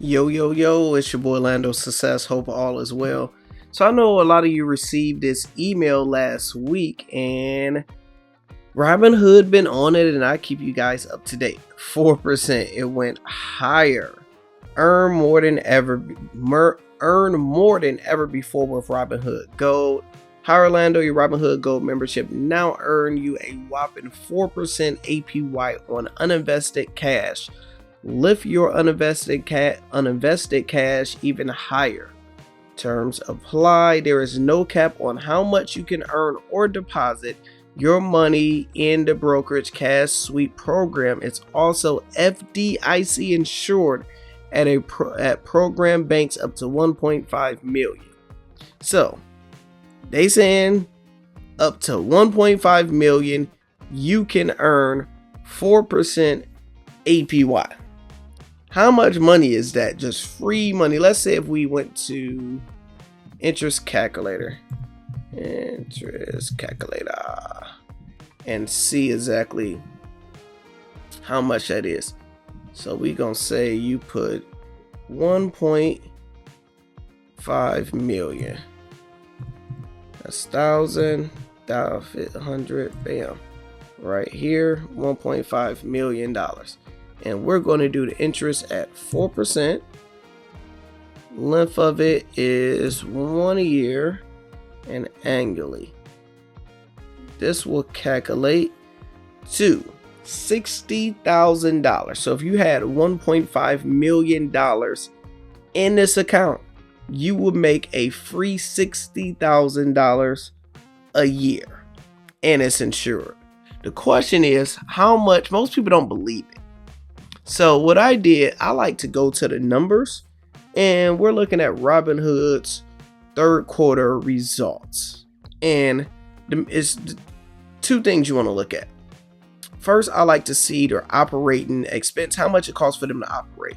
Yo, it's your boy Lando Success. Hope all is well. So I know a lot of you received this email last week, and Robinhood been on it, and I keep you guys up to date. 4%, it went higher. Earn more than ever before with Robinhood Gold. Hi Orlando, your Robinhood Gold membership now earn you a whopping 4% APY on uninvested cash. Lift your uninvested cash even higher. Terms apply. There is no cap on how much you can earn or deposit your money in the brokerage cash sweep program. It's also FDIC insured at program banks up to 1.5 million. So they saying up to 1.5 million you can earn 4% APY. How much money is that? Just free money. Let's say if we went to interest calculator and see exactly how much that is. So we gonna say you put 1.5 million. That's 1,000, 100, bam. Right here, $1.5 million. And we're going to do the interest at 4%. Length of it is 1 year and annually. This will calculate to $60,000. So if you had $1.5 million in this account, you would make a free $60,000 a year, and it's insured. The question is how much. Most people don't believe it. So what I did, I like to go to the numbers, and we're looking at Robinhood's third quarter results. And it's two things you want to look at. First, I like to see their operating expense, how much it costs for them to operate.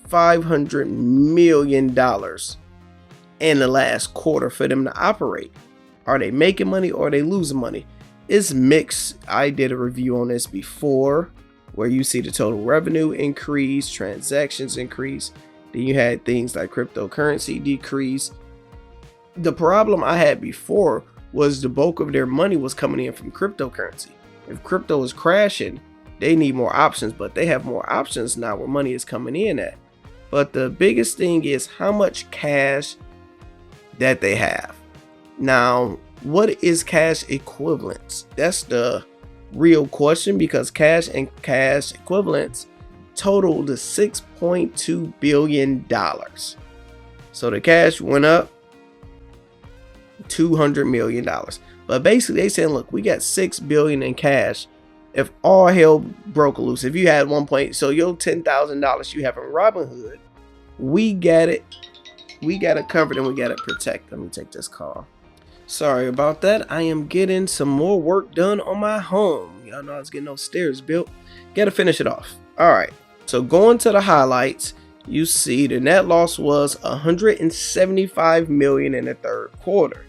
$500 million in the last quarter for them to operate. Are they making money or are they losing money? It's mixed. I did a review on this before, where you see the total revenue increase, transactions increase. Then you had things like cryptocurrency decrease. The problem I had before was the bulk of their money was coming in from cryptocurrency. If crypto is crashing, they need more options, but they have more options now where money is coming in at. But the biggest thing is how much cash that they have. Now, what is cash equivalents? That's the real question, because cash and cash equivalents totaled $6.2 billion. So the cash went up $200 million. But basically they saying, look, we got $6 billion in cash. If all hell broke loose, if you had so your $10,000 you have in Robinhood, we got it covered and we got it protected. Let me take this call. Sorry about that. I am getting some more work done on my home. Y'all know I was getting those stairs built. Gotta finish it off. All right. So going to the highlights, you see the net loss was $175 million in the third quarter,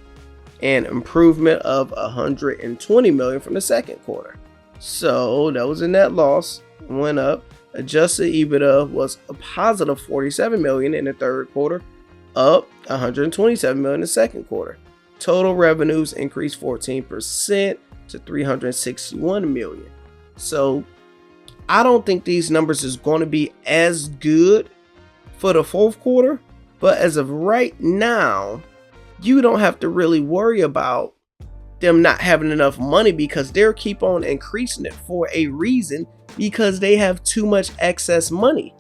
an improvement of $120 million from the second quarter. So that was a net loss, went up. Adjusted EBITDA was a positive $47 million in the third quarter, up $127 million in the second quarter. Total revenues increased 14% to $361 million. So I don't think these numbers is going to be as good for the fourth quarter, but as of right now, you don't have to really worry about them not having enough money, because they'll keep on increasing it for a reason, because they have too much excess money.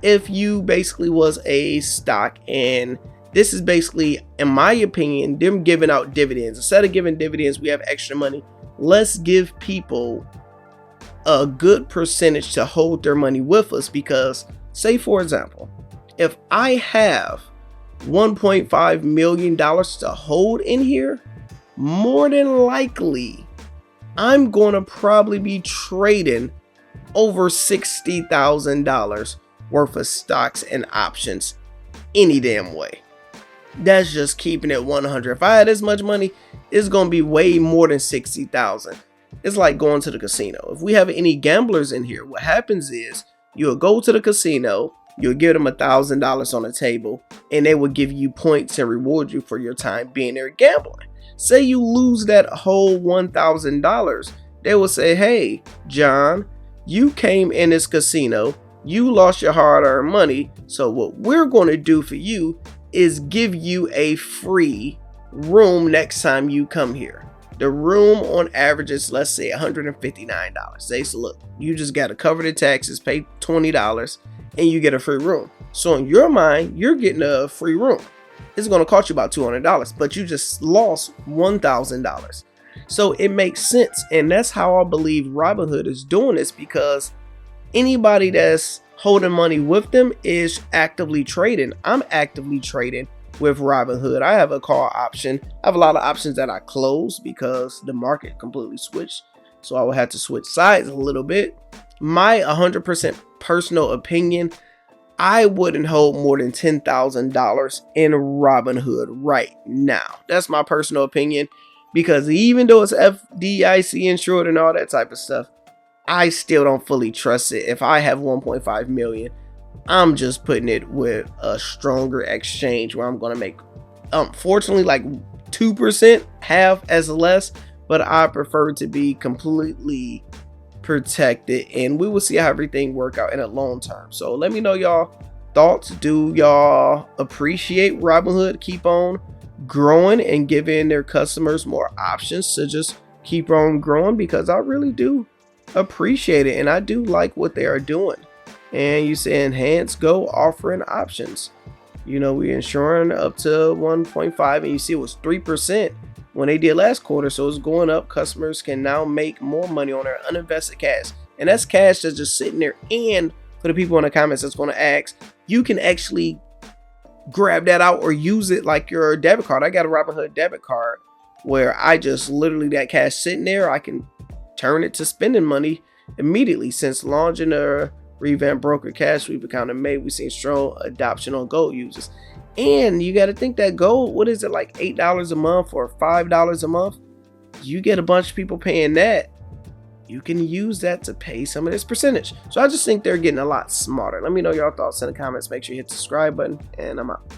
If you basically was a stock, and this is basically, in my opinion, them giving out dividends. Instead of giving dividends, we have extra money. Let's give people a good percentage to hold their money with us, because say for example, if I have $1.5 million to hold in here, more than likely I'm going to probably be trading over $60,000 worth of stocks and options any damn way. That's just keeping it 100. If I had this much money, it's going to be way more than 60,000. It's like going to the casino. If we have any gamblers in here, what happens is you'll go to the casino, You'll give them $1,000 on the table, and they will give you points and reward you for your time being there gambling. Say you lose that whole $1,000, they will say, hey, John, you came in this casino, you lost your hard-earned money, so what we're going to do for you is give you a free room next time you come here. The room on average is, let's say, $159. They say, look, you just got to cover the taxes, pay $20, and you get a free room. So in your mind, you're getting a free room. It's going to cost you about $200, but you just lost $1,000. So it makes sense. And that's how I believe Robinhood is doing this, because anybody that's holding money with them is actively trading. I'm actively trading with Robinhood. I have a call option. I have a lot of options that I closed because the market completely switched. So I will have to switch sides a little bit. My 100% personal opinion, I wouldn't hold more than $10,000 in Robinhood right now. That's my personal opinion, because even though it's FDIC insured and all that type of stuff, I still don't fully trust it. If I have 1.5 million, I'm just putting it with a stronger exchange where I'm going to make, fortunately, like 2%, half as less, but I prefer to be completely protected, and we will see how everything work out in the long term. So let me know y'all thoughts. Do y'all appreciate Robinhood keep on growing and giving their customers more options to just keep on growing? Because I really do appreciate it, and I do like what they are doing. And you say enhance, go offering options. You know, we're insuring up to 1.5, and you see it was 3% when they did last quarter, so it's going up. Customers can now make more money on their uninvested cash, and that's cash that's just sitting there. And for the people in the comments that's going to ask, you can actually grab that out or use it like your debit card. I got a Robinhood debit card where I just literally, that cash sitting there, I can turn it to spending money immediately. Since launching a revamped broker cash sweep account in May, we've seen strong adoption on gold users. And you got to think that gold, what is it, like $8 a month or $5 a month? You get a bunch of people paying that. You can use that to pay some of this percentage. So I just think they're getting a lot smarter. Let me know your thoughts in the comments. Make sure you hit the subscribe button, and I'm out.